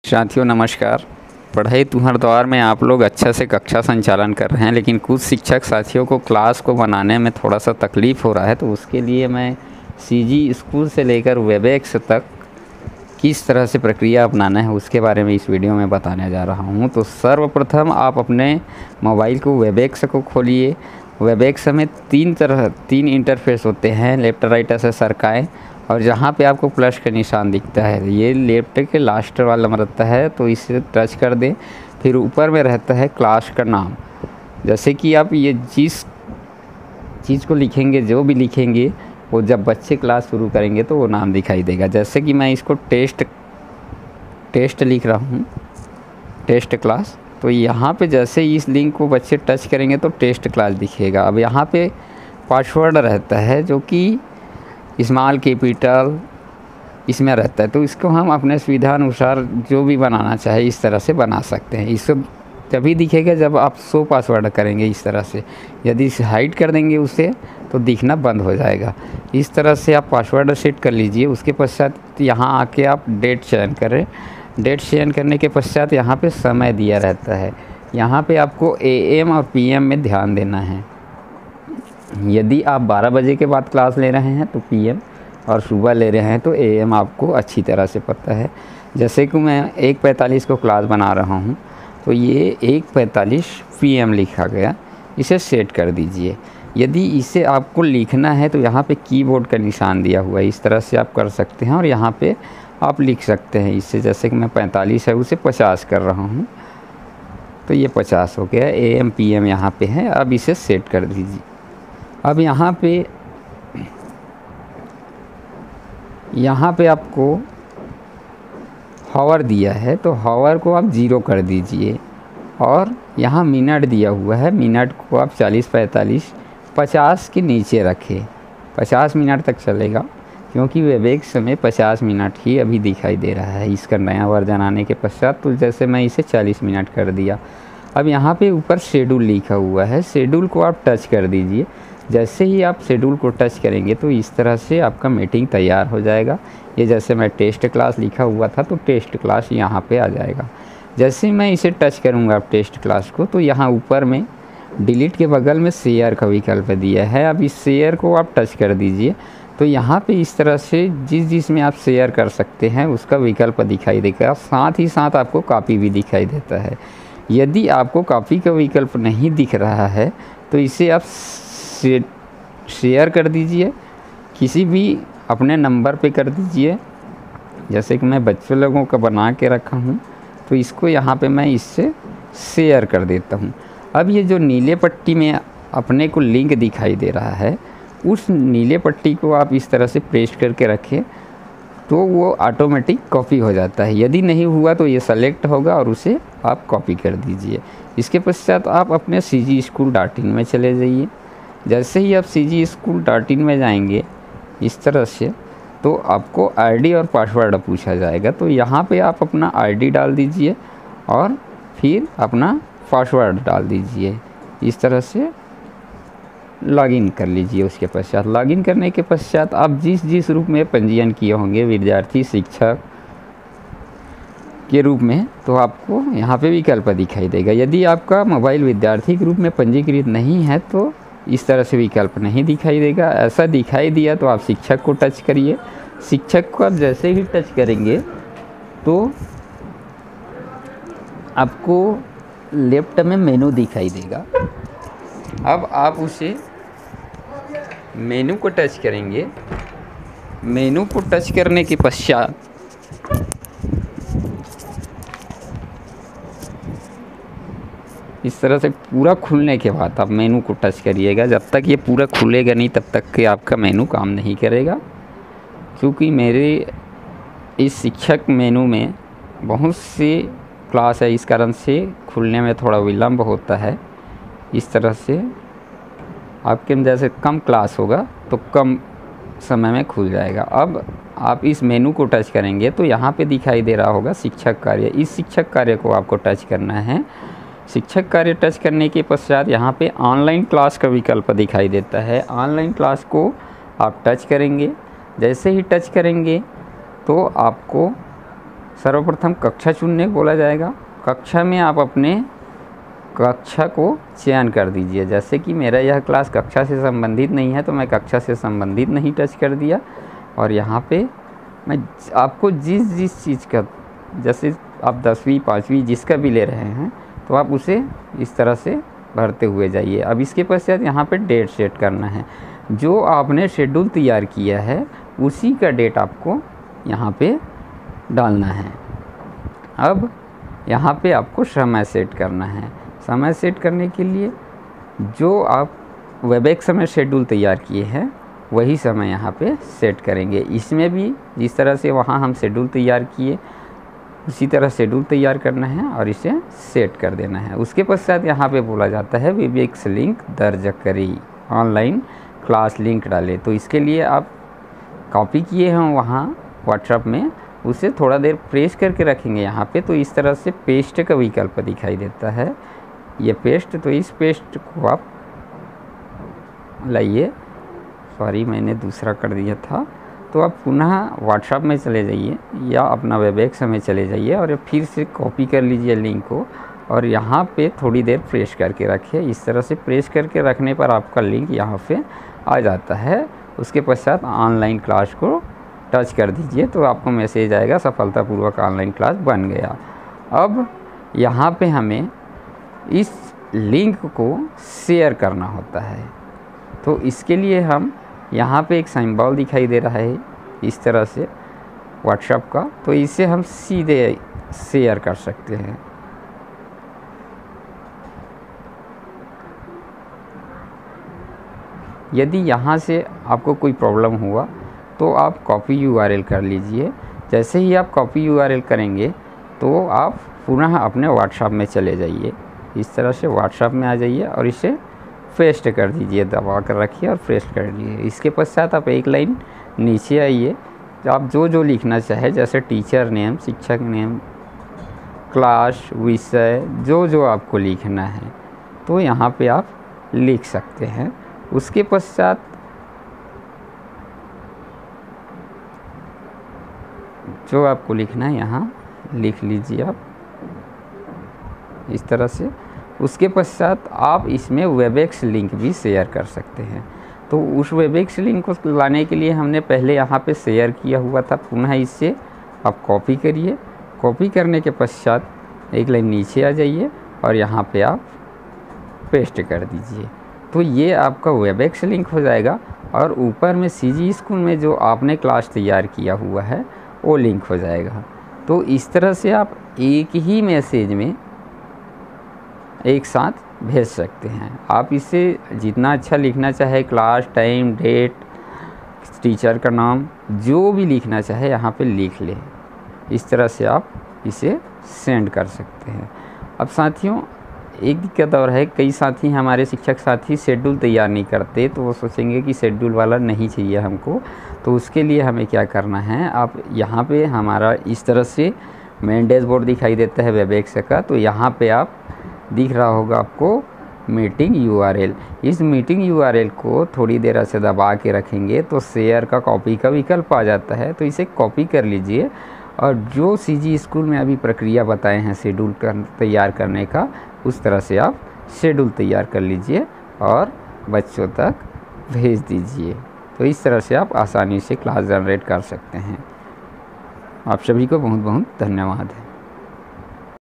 साथियों नमस्कार। पढ़ाई तुहर दौर में आप लोग अच्छा से कक्षा संचालन कर रहे हैं, लेकिन कुछ शिक्षक साथियों को क्लास को बनाने में थोड़ा सा तकलीफ़ हो रहा है। तो उसके लिए मैं सीजी स्कूल से लेकर वेबएक्स तक किस तरह से प्रक्रिया अपनाना है उसके बारे में इस वीडियो में बताने जा रहा हूं। तो सर्वप्रथम आप अपने मोबाइल को वेबएक्स को खोलिए। वेबएक्स में तीन इंटरफेस होते हैं, लेफ्ट राइट से सरकाएँ, और जहाँ पे आपको प्लस का निशान दिखता है ये लेफ्ट के लास्ट वाला में रहता है, तो इसे टच कर दें। फिर ऊपर में रहता है क्लास का नाम। जैसे कि आप ये जिस चीज़ को लिखेंगे, जो भी लिखेंगे, वो जब बच्चे क्लास शुरू करेंगे तो वो नाम दिखाई देगा। जैसे कि मैं इसको टेस्ट लिख रहा हूँ, टेस्ट क्लास। तो यहाँ पे जैसे इस लिंक को बच्चे टच करेंगे तो टेस्ट क्लास दिखेगा। अब यहाँ पे पासवर्ड रहता है जो कि स्मॉल कैपिटल इसमें रहता है, तो इसको हम अपने सुविधा अनुसार जो भी बनाना चाहे इस तरह से बना सकते हैं। इसको तभी दिखेगा जब आप शो पासवर्ड करेंगे इस तरह से। यदि इसे हाइड कर देंगे उसे तो दिखना बंद हो जाएगा। इस तरह से आप पासवर्ड सेट कर लीजिए। उसके पश्चात यहाँ आके आप डेट चयन करें। डेट चयन करने के पश्चात यहाँ पे समय दिया रहता है। यहाँ पे आपको AM और PM में ध्यान देना है। यदि आप 12 बजे के बाद क्लास ले रहे हैं तो PM, और सुबह ले रहे हैं तो AM आपको अच्छी तरह से पता है। जैसे कि मैं 1:45 को क्लास बना रहा हूँ, तो ये 1:45 PM लिखा गया, इसे सेट कर दीजिए। यदि इसे आपको लिखना है तो यहाँ पे कीबोर्ड का निशान दिया हुआ है, इस तरह से आप कर सकते हैं और यहाँ पे आप लिख सकते हैं इससे। जैसे कि मैं 45 है उसे 50 कर रहा हूँ, तो ये 50 हो गया। AM PM यहाँ पे है, अब इसे सेट कर दीजिए। अब यहाँ पे आपको हावर दिया है, तो हावर को आप 0 कर दीजिए। और यहाँ मिनट दिया हुआ है, मिनट को आप 40, 45, 50 के नीचे रखें। 50 मिनट तक चलेगा, क्योंकि वेबएक्स में 50 मिनट ही अभी दिखाई दे रहा है इसका नया वर्जन आने के पश्चात। तो जैसे मैं इसे 40 मिनट कर दिया। अब यहाँ पे ऊपर शेड्यूल लिखा हुआ है, शेड्यूल को आप टच कर दीजिए। जैसे ही आप शेड्यूल को टच करेंगे तो इस तरह से आपका मीटिंग तैयार हो जाएगा। ये जैसे मैं टेस्ट क्लास लिखा हुआ था तो टेस्ट क्लास यहाँ पे आ जाएगा। जैसे ही मैं इसे टच करूँगा टेस्ट क्लास को, तो यहाँ ऊपर में डिलीट के बगल में शेयर का विकल्प दिया है। अब इस शेयर को आप टच कर दीजिए, तो यहाँ पे इस तरह से जिसमें आप शेयर कर सकते हैं उसका विकल्प दिखाई देगा। साथ ही साथ आपको कॉपी भी दिखाई देता है। यदि आपको कॉपी का विकल्प नहीं दिख रहा है तो इसे आप शेयर कर दीजिए, किसी भी अपने नंबर पे कर दीजिए। जैसे कि मैं बच्चों लोगों का बना के रखा हूँ, तो इसको यहाँ पे मैं इससे शेयर कर देता हूँ। अब ये जो नीले पट्टी में अपने को लिंक दिखाई दे रहा है, उस नीले पट्टी को आप इस तरह से प्रेस करके रखें तो वो ऑटोमेटिक कॉपी हो जाता है। यदि नहीं हुआ तो ये सेलेक्ट होगा और उसे आप कॉपी कर दीजिए। इसके पश्चात आप अपने cgschool.in में चले जाइए। जैसे ही आप cgschool.in में जाएंगे इस तरह से, तो आपको ID और पासवर्ड पूछा जाएगा। तो यहाँ पे आप अपना ID डाल दीजिए और फिर अपना पासवर्ड डाल दीजिए। इस तरह से लॉगिन कर लीजिए। उसके पश्चात लॉगिन करने के पश्चात आप जिस रूप में पंजीयन किए होंगे विद्यार्थी शिक्षक के रूप में, तो आपको यहाँ पे विकल्प दिखाई देगा। यदि आपका मोबाइल विद्यार्थी के रूप में पंजीकृत नहीं है तो इस तरह से विकल्प नहीं दिखाई देगा। ऐसा दिखाई दिया तो आप शिक्षक को टच करिए। शिक्षक को आप जैसे ही टच करेंगे तो आपको लेफ्ट में मेनू दिखाई देगा। अब आप उसे मेनू को टच करेंगे। मेनू को टच करने के पश्चात इस तरह से पूरा खुलने के बाद आप मेनू को टच करिएगा। जब तक ये पूरा खुलेगा नहीं तब तक के आपका मेनू काम नहीं करेगा, क्योंकि मेरे इस शिक्षक मेनू में बहुत सी क्लास है, इस कारण से खुलने में थोड़ा विलम्ब होता है। इस तरह से आपके जैसे कम क्लास होगा तो कम समय में खुल जाएगा। अब आप इस मेनू को टच करेंगे तो यहाँ पे दिखाई दे रहा होगा शिक्षक कार्य। इस शिक्षक कार्य को आपको टच करना है। शिक्षक कार्य टच करने के पश्चात यहाँ पे ऑनलाइन क्लास का विकल्प दिखाई देता है। ऑनलाइन क्लास को आप टच करेंगे। जैसे ही टच करेंगे तो आपको सर्वप्रथम कक्षा चुनने को बोला जाएगा। कक्षा में आप अपने कक्षा को चयन कर दीजिए। जैसे कि मेरा यह क्लास कक्षा से संबंधित नहीं है तो मैं कक्षा से संबंधित नहीं टच कर दिया, और यहाँ पे मैं आपको जिस चीज़ का, जैसे आप 10वीं 5वीं जिसका भी ले रहे हैं तो आप उसे इस तरह से भरते हुए जाइए। अब इसके पश्चात यहाँ पे डेट सेट करना है। जो आपने शेड्यूल तैयार किया है उसी का डेट आपको यहाँ पे डालना है। अब यहाँ पे आपको समय सेट करना है। समय सेट करने के लिए जो आप वेबएक्स में शेड्यूल तैयार किए हैं वही समय यहाँ पे सेट करेंगे। इसमें भी जिस तरह से वहाँ हम शेड्यूल तैयार किए उसी तरह शेड्यूल तैयार करना है और इसे सेट कर देना है। उसके पश्चात यहाँ पे बोला जाता है वेबएक्स लिंक दर्ज करें, ऑनलाइन क्लास लिंक डालें। तो इसके लिए आप कॉपी किए हैं वहाँ व्हाट्सएप में, उसे थोड़ा देर प्रेस करके रखेंगे यहाँ पे, तो इस तरह से पेस्ट का विकल्प दिखाई देता है, ये पेस्ट। तो इस पेस्ट को आप लाइए, सॉरी मैंने दूसरा कर दिया था। तो आप पुनः व्हाट्सएप में चले जाइए या अपना वेबएक्स में चले जाइए और फिर से कॉपी कर लीजिए लिंक को, और यहाँ पे थोड़ी देर प्रेस करके रखिए। इस तरह से प्रेस करके रखने पर आपका लिंक यहाँ पे आ जाता है। उसके पश्चात ऑनलाइन क्लास को टच कर दीजिए तो आपको मैसेज आएगा सफलतापूर्वक ऑनलाइन क्लास बन गया। अब यहाँ पे हमें इस लिंक को शेयर करना होता है। तो इसके लिए हम यहाँ पे एक सिंबल दिखाई दे रहा है इस तरह से व्हाट्सएप का, तो इसे हम सीधे शेयर कर सकते हैं। यदि यहाँ से आपको कोई प्रॉब्लम हुआ तो आप कॉपी यूआरएल कर लीजिए। जैसे ही आप कॉपी यूआरएल करेंगे तो आप पुनः अपने व्हाट्सएप में चले जाइए। इस तरह से व्हाट्सएप में आ जाइए और इसे पेस्ट कर दीजिए, दबा कर रखिए और पेस्ट कर दीजिए। इसके पश्चात आप एक लाइन नीचे आइए, तो आप जो लिखना चाहे, जैसे टीचर नेम, शिक्षक नेम, क्लास, विषय, जो आपको लिखना है तो यहाँ पे आप लिख सकते हैं। उसके पश्चात जो आपको लिखना है यहाँ लिख लीजिए आप इस तरह से। उसके पश्चात आप इसमें वेबएक्स लिंक भी शेयर कर सकते हैं। तो उस वेबएक्स लिंक को लाने के लिए हमने पहले यहाँ पे शेयर किया हुआ था, पुनः इससे आप कॉपी करिए। कॉपी करने के पश्चात एक लाइन नीचे आ जाइए और यहाँ पे आप पेस्ट कर दीजिए। तो ये आपका वेबएक्स लिंक हो जाएगा और ऊपर में सीजी स्कूल में जो आपने क्लास तैयार किया हुआ है वो लिंक हो जाएगा। तो इस तरह से आप एक ही मैसेज में एक साथ भेज सकते हैं। आप इसे जितना अच्छा लिखना चाहे, क्लास, टाइम, डेट, टीचर का नाम, जो भी लिखना चाहे यहाँ पे लिख लें। इस तरह से आप इसे सेंड कर सकते हैं। अब साथियों एक दिक्कत और है, कई साथी हमारे शिक्षक साथी शेड्यूल तैयार नहीं करते, तो वो सोचेंगे कि शेड्यूल वाला नहीं चाहिए हमको। तो उसके लिए हमें क्या करना है, आप यहाँ पे हमारा इस तरह से मेन डैशबोर्ड दिखाई देता है वेबएक्स का, तो यहाँ पे आप दिख रहा होगा आपको मीटिंग यूआरएल। इस मीटिंग यूआरएल को थोड़ी देर ऐसे दबा के रखेंगे तो शेयर का कॉपी का विकल्प आ जाता है, तो इसे कॉपी कर लीजिए और जो सीजी स्कूल में अभी प्रक्रिया बताए हैं शेड्यूल तैयार करने का, उस तरह से आप शेड्यूल तैयार कर लीजिए और बच्चों तक भेज दीजिए। तो इस तरह से आप आसानी से क्लास जनरेट कर सकते हैं। आप सभी को बहुत बहुत धन्यवाद।